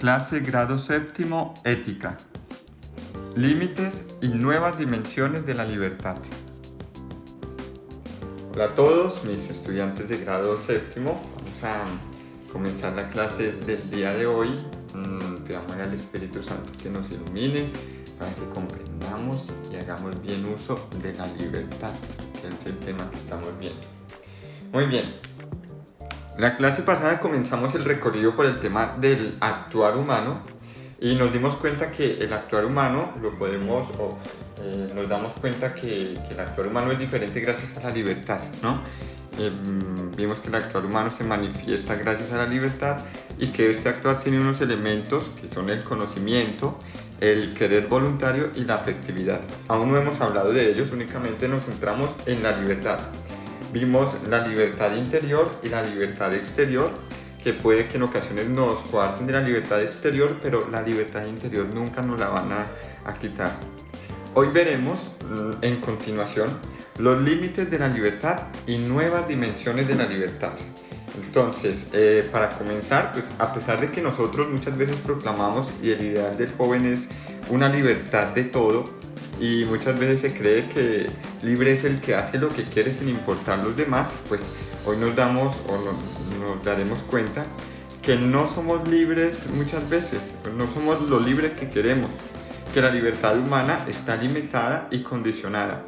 Clase grado séptimo, Ética. Límites y nuevas dimensiones de la libertad. Hola a todos mis estudiantes de grado séptimo. Vamos a comenzar la clase del día de hoy. Pidamos al Espíritu Santo que nos ilumine para que comprendamos y hagamos bien uso de la libertad, que es el tema que estamos viendo. Muy bien. La clase pasada comenzamos el recorrido por el tema del actuar humano y nos dimos cuenta que el actuar humano nos damos cuenta que el actuar humano es diferente gracias a la libertad, ¿no? Vimos que el actuar humano se manifiesta gracias a la libertad y que este actuar tiene unos elementos que son el conocimiento, el querer voluntario y la afectividad. Aún no hemos hablado de ellos, únicamente nos centramos en la libertad. Vimos la libertad interior y la libertad exterior, que puede que en ocasiones nos coarten de la libertad exterior, pero la libertad interior nunca nos la van a quitar. Hoy veremos en continuación los límites de la libertad y nuevas dimensiones de la libertad. Entonces, para comenzar, pues a pesar de que nosotros muchas veces proclamamos y el ideal del joven es una libertad de todo, y muchas veces se cree que libre es el que hace lo que quiere sin importar los demás, pues hoy nos daremos cuenta que no somos libres muchas veces, no somos lo libres que queremos, que la libertad humana está limitada y condicionada.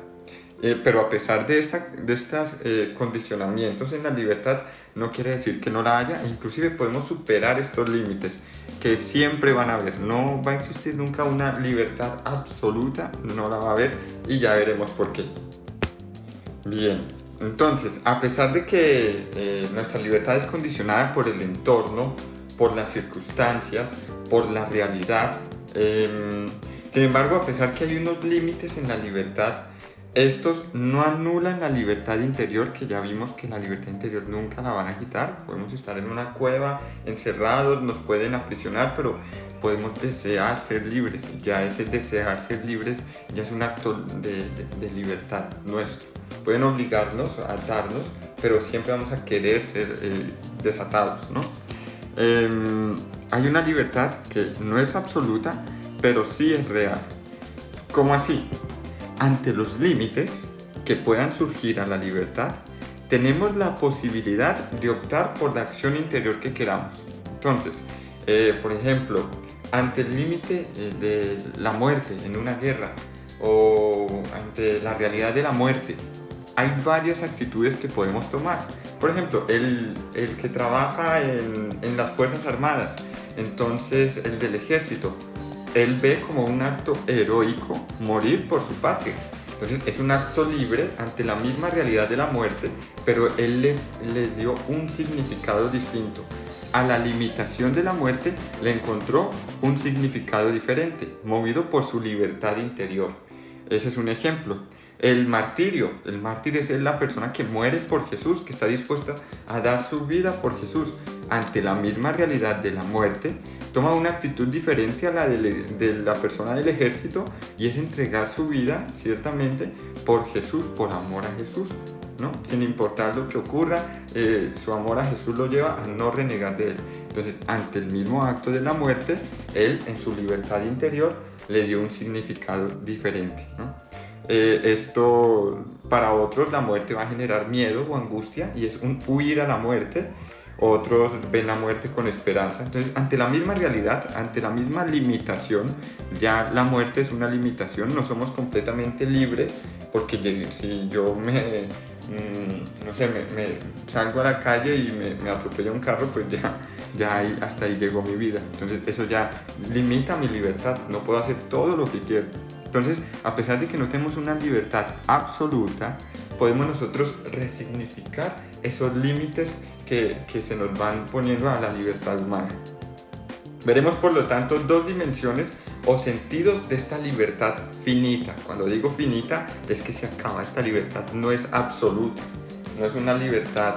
Pero a pesar de estos condicionamientos en la libertad, no quiere decir que no la haya, e inclusive podemos superar estos límites que siempre van a haber. No va a existir nunca una libertad absoluta, no la va a haber, y ya veremos por qué. Bien, entonces, a pesar de que nuestra libertad es condicionada por el entorno, por las circunstancias, por la realidad, sin embargo, a pesar que hay unos límites en la libertad, estos no anulan la libertad interior, que ya vimos que la libertad interior nunca la van a quitar. Podemos estar en una cueva, encerrados, nos pueden aprisionar, pero podemos desear ser libres. Ya ese desear ser libres ya es un acto de libertad nuestro. Pueden obligarnos a atarnos, pero siempre vamos a querer ser desatados, ¿no? Hay una libertad que no es absoluta, pero sí es real. ¿Cómo así? Ante los límites que puedan surgir a la libertad, tenemos la posibilidad de optar por la acción interior que queramos. Entonces, por ejemplo, ante el límite de la muerte en una guerra o ante la realidad de la muerte, hay varias actitudes que podemos tomar. Por ejemplo, el que trabaja en las Fuerzas Armadas, entonces el del ejército, él ve como un acto heroico morir por su patria. Entonces es un acto libre ante la misma realidad de la muerte, pero él le dio un significado distinto. A la limitación de la muerte le encontró un significado diferente, movido por su libertad interior. Ese es un ejemplo. El mártir es la persona que muere por Jesús, que está dispuesta a dar su vida por Jesús. Ante la misma realidad de la muerte, toma una actitud diferente a la de la persona del ejército, y es entregar su vida, ciertamente, por Jesús, por amor a Jesús, ¿no? Sin importar lo que ocurra, su amor a Jesús lo lleva a no renegar de él. Entonces, ante el mismo acto de la muerte, él, en su libertad interior, le dio un significado diferente, ¿no? Esto, para otros, la muerte va a generar miedo o angustia, y es un huir a la muerte. Otros ven la muerte con esperanza. Entonces, ante la misma realidad, ante la misma limitación, ya la muerte es una limitación. No somos completamente libres, porque si yo me salgo a la calle y me atropella un carro, pues ya hasta ahí llegó mi vida. Entonces eso ya limita mi libertad. No puedo hacer todo lo que quiero. Entonces, a pesar de que no tenemos una libertad absoluta, podemos nosotros resignificar esos límites que se nos van poniendo a la libertad humana. Veremos, por lo tanto, dos dimensiones o sentidos de esta libertad finita. Cuando digo finita, es que se acaba. Esta libertad no es absoluta, no es una libertad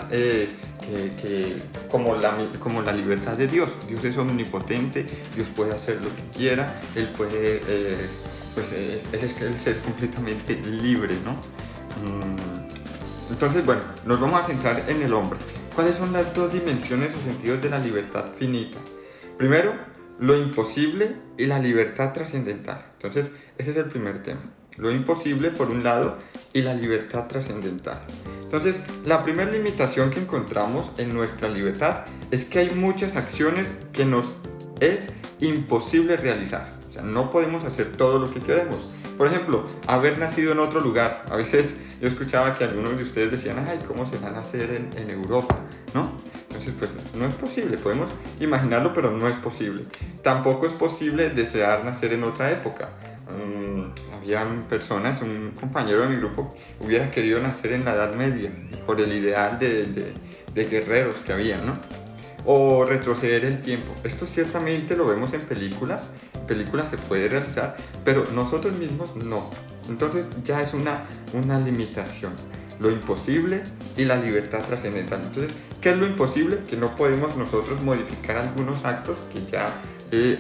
como la libertad de Dios. Dios es omnipotente, Dios puede hacer lo que quiera, Él puede, Él es el ser completamente libre, ¿no? Entonces, bueno, nos vamos a centrar en el hombre. ¿Cuáles son las dos dimensiones o sentidos de la libertad finita? Primero, lo imposible y la libertad trascendental. Entonces, ese es el primer tema. Lo imposible por un lado y la libertad trascendental. Entonces, la primera limitación que encontramos en nuestra libertad es que hay muchas acciones que nos es imposible realizar. O sea, no podemos hacer todo lo que queremos. Por ejemplo, haber nacido en otro lugar. A veces yo escuchaba que algunos de ustedes decían, ay, ¿cómo será nacer en Europa? ¿No? Entonces, pues no es posible. Podemos imaginarlo, pero no es posible. Tampoco es posible desear nacer en otra época. Habían personas, un compañero de mi grupo hubiera querido nacer en la Edad Media por el ideal de guerreros que había, ¿no? O retroceder el tiempo. Esto ciertamente lo vemos en películas se puede realizar, pero nosotros mismos no. Entonces ya es una limitación. Lo imposible y la libertad trascendental. Entonces, ¿qué es lo imposible? Que no podemos nosotros modificar algunos actos que ya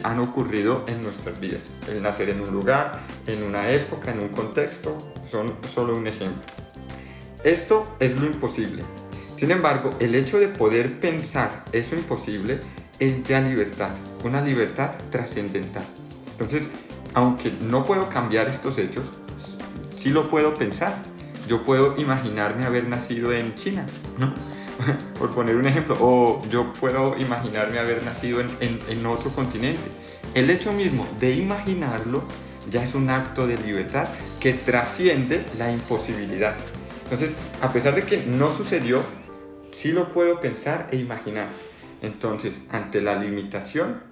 han ocurrido en nuestras vidas. El nacer en un lugar, en una época, en un contexto, son solo un ejemplo. Esto es lo imposible. Sin embargo, el hecho de poder pensar eso imposible es ya libertad, una libertad trascendental. Entonces, aunque no puedo cambiar estos hechos, sí lo puedo pensar. Yo puedo imaginarme haber nacido en China, ¿no? Por poner un ejemplo, o yo puedo imaginarme haber nacido en otro continente. El hecho mismo de imaginarlo ya es un acto de libertad que trasciende la imposibilidad. Entonces, a pesar de que no sucedió, sí lo puedo pensar e imaginar. Entonces, ante la limitación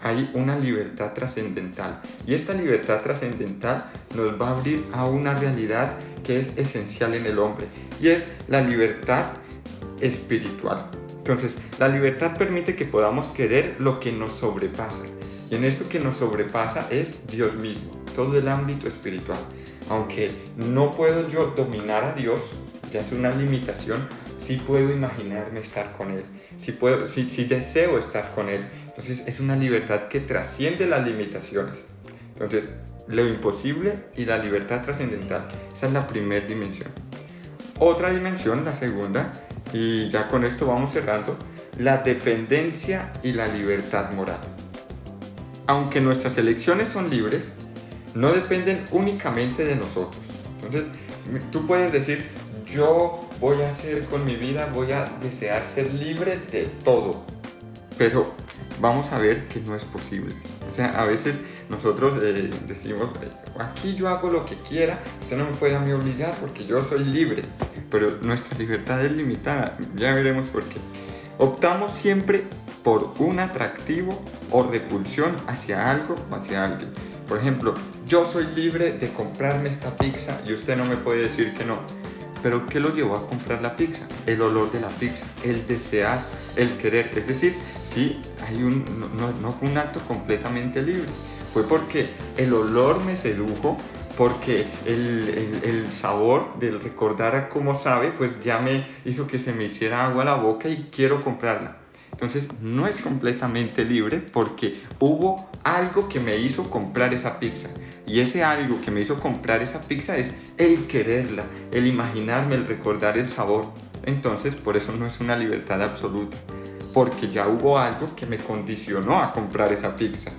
hay una libertad trascendental. Y esta libertad trascendental nos va a abrir a una realidad que es esencial en el hombre. Y es la libertad espiritual. Entonces, la libertad permite que podamos querer lo que nos sobrepasa. Y en esto que nos sobrepasa es Dios mismo, todo el ámbito espiritual. Aunque no puedo yo dominar a Dios, ya es una limitación, sí puedo imaginarme estar con Él, sí deseo estar con Él. Entonces es una libertad que trasciende las limitaciones. Entonces, lo imposible y la libertad trascendental, esa es la primera dimensión. Otra dimensión, la segunda, y ya con esto vamos cerrando, la dependencia y la libertad moral. Aunque nuestras elecciones son libres, no dependen únicamente de nosotros. Entonces, tú puedes decir, yo voy a hacer con mi vida, voy a desear ser libre de todo. Pero vamos a ver que no es posible. O sea, a veces nosotros decimos, aquí yo hago lo que quiera, usted no me puede a mí obligar porque yo soy libre. Pero nuestra libertad es limitada, ya veremos por qué. Optamos siempre por un atractivo o repulsión hacia algo o hacia alguien. Por ejemplo, yo soy libre de comprarme esta pizza y usted no me puede decir que no. Pero ¿qué lo llevó a comprar la pizza? El olor de la pizza, el desear, el querer. Es decir, sí, no fue un acto completamente libre. Fue porque el olor me sedujo, porque el sabor del recordar a cómo sabe, pues ya me hizo que se me hiciera agua a la boca y quiero comprarla. Entonces no es completamente libre porque hubo algo que me hizo comprar esa pizza. Y ese algo que me hizo comprar esa pizza es el quererla, el imaginarme, el recordar el sabor. Entonces por eso no es una libertad absoluta, porque ya hubo algo que me condicionó a comprar esa pizza.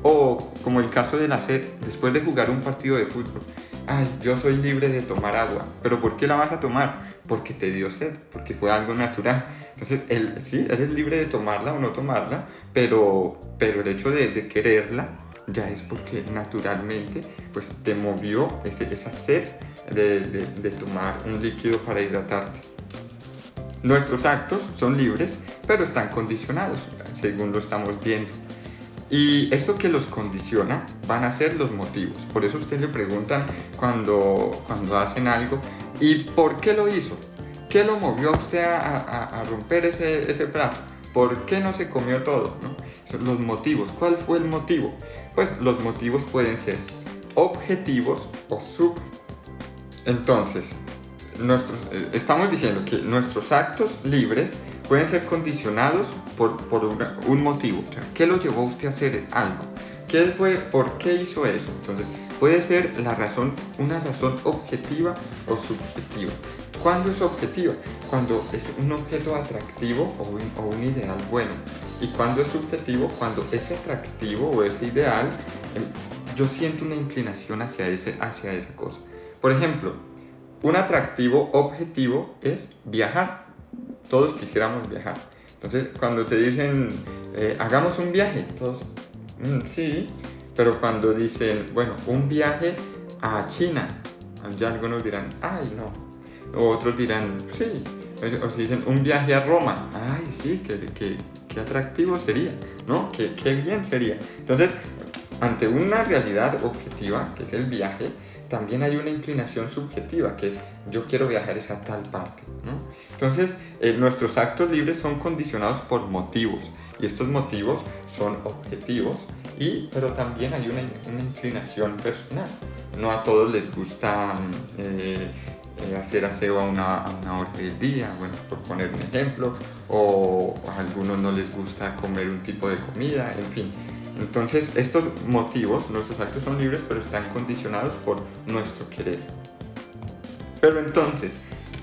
O como el caso de la sed, después de jugar un partido de fútbol. Ay, yo soy libre de tomar agua. ¿Pero por qué la vas a tomar? Porque te dio sed, porque fue algo natural. Entonces, sí, eres libre de tomarla o no tomarla, pero el hecho de quererla ya es porque naturalmente pues, te movió esa sed de tomar un líquido para hidratarte. Nuestros actos son libres, pero están condicionados, según lo estamos viendo. Y esto que los condiciona van a ser los motivos. Por eso ustedes le preguntan cuando hacen algo, ¿y por qué lo hizo? ¿Qué lo movió a usted a romper ese plato? ¿Por qué no se comió todo? ¿No? Los motivos. ¿Cuál fue el motivo? Pues los motivos pueden ser objetivos o subjetivos. Entonces, estamos diciendo que nuestros actos libres pueden ser condicionados por un motivo. O sea, ¿qué lo llevó a usted a hacer algo? ¿Por qué hizo eso? Entonces, puede ser una razón objetiva o subjetiva. ¿Cuándo es objetiva? Cuando es un objeto atractivo o un ideal bueno. ¿Y cuándo es subjetivo? Cuando ese atractivo o ese ideal, yo siento una inclinación hacia esa cosa. Por ejemplo, un atractivo objetivo es viajar. Todos quisiéramos viajar. Entonces, cuando te dicen, hagamos un viaje, todos, sí. Pero cuando dicen, bueno, un viaje a China, ya algunos dirán, ay, no. O otros dirán, sí. O si dicen, un viaje a Roma, ay, sí, qué atractivo sería, ¿no? Qué bien sería. Entonces, ante una realidad objetiva, que es el viaje, también hay una inclinación subjetiva, que es yo quiero viajar a tal parte, ¿no? Entonces, nuestros actos libres son condicionados por motivos, y estos motivos son objetivos, pero también hay una inclinación personal. No a todos les gusta hacer aseo a una hora del día, bueno, por poner un ejemplo, o a algunos no les gusta comer un tipo de comida, en fin. Entonces, estos motivos, nuestros actos son libres, pero están condicionados por nuestro querer. Pero entonces,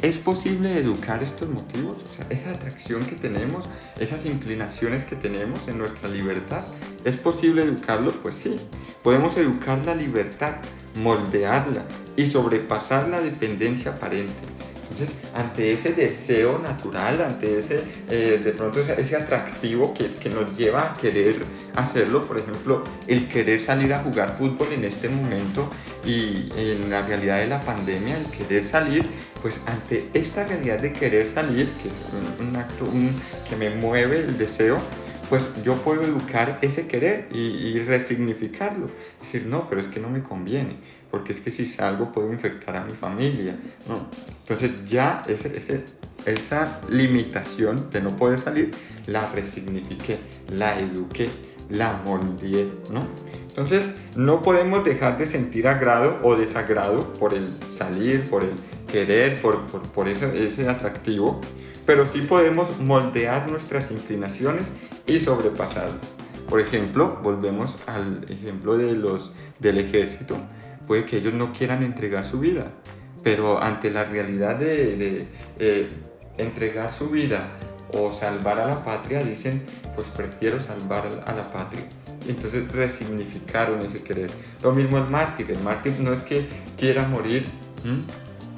¿es posible educar estos motivos? O sea, esa atracción que tenemos, esas inclinaciones que tenemos en nuestra libertad, ¿es posible educarlo? Pues sí. Podemos educar la libertad, moldearla y sobrepasar la dependencia aparente. Entonces, ante ese deseo natural, ante de pronto ese atractivo que nos lleva a querer hacerlo, por ejemplo, el querer salir a jugar fútbol en este momento y en la realidad de la pandemia, el querer salir, pues ante esta realidad de querer salir, que es un acto que me mueve el deseo, pues yo puedo educar ese querer y resignificarlo. Decir, no, pero es que no me conviene, porque es que si salgo puedo infectar a mi familia, ¿no? Entonces ya esa limitación de no poder salir, la resignifiqué, la eduqué, la moldeé, ¿no? Entonces no podemos dejar de sentir agrado o desagrado por el salir, por el querer, por ese atractivo, pero sí podemos moldear nuestras inclinaciones y sobrepasarlas. Por ejemplo, volvemos al ejemplo del ejército. Puede que ellos no quieran entregar su vida, pero ante la realidad de entregar su vida o salvar a la patria, dicen, pues prefiero salvar a la patria. Y entonces resignificaron ese querer. Lo mismo el mártir no es que quiera morir,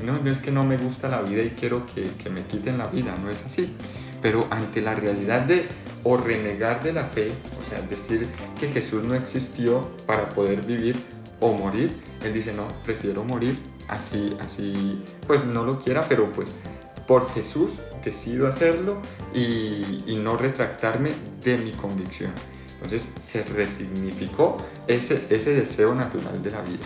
no es que no me gusta la vida y quiero que me quiten la vida, no es así. Pero ante la realidad de o renegar de la fe, o sea, decir que Jesús no existió para poder vivir o morir, él dice, no, prefiero morir, así, pues no lo quiera, pero pues por Jesús decido hacerlo y no retractarme de mi convicción. Entonces se resignificó ese deseo natural de la vida.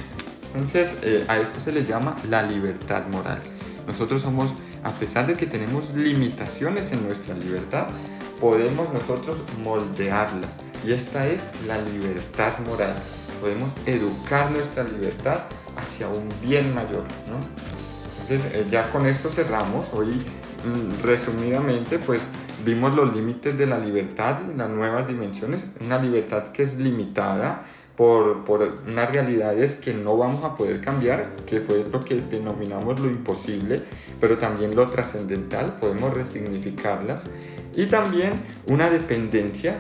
Entonces a esto se le llama la libertad moral. Nosotros somos, a pesar de que tenemos limitaciones en nuestra libertad, podemos nosotros moldearla. Y esta es la libertad moral. Podemos educar nuestra libertad hacia un bien mayor, ¿no? Entonces ya con esto cerramos. Hoy resumidamente pues vimos los límites de la libertad y las nuevas dimensiones. Una libertad que es limitada por unas realidades que no vamos a poder cambiar, que fue lo que denominamos lo imposible, pero también lo trascendental, podemos resignificarlas. Y también una dependencia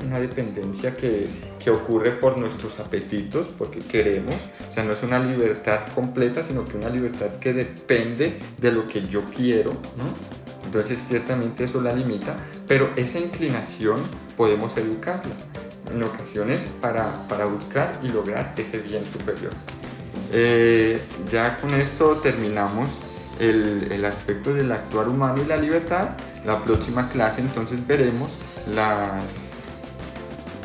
que ocurre por nuestros apetitos, porque queremos, o sea, no es una libertad completa, sino que una libertad que depende de lo que yo quiero, ¿no? Entonces ciertamente eso la limita, pero esa inclinación podemos educarla en ocasiones para buscar y lograr ese bien superior. Ya con esto terminamos el aspecto del actuar humano y la libertad. La próxima clase entonces veremos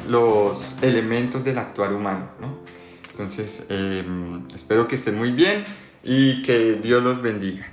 los elementos del actuar humano, ¿no? Entonces espero que estén muy bien y que Dios los bendiga.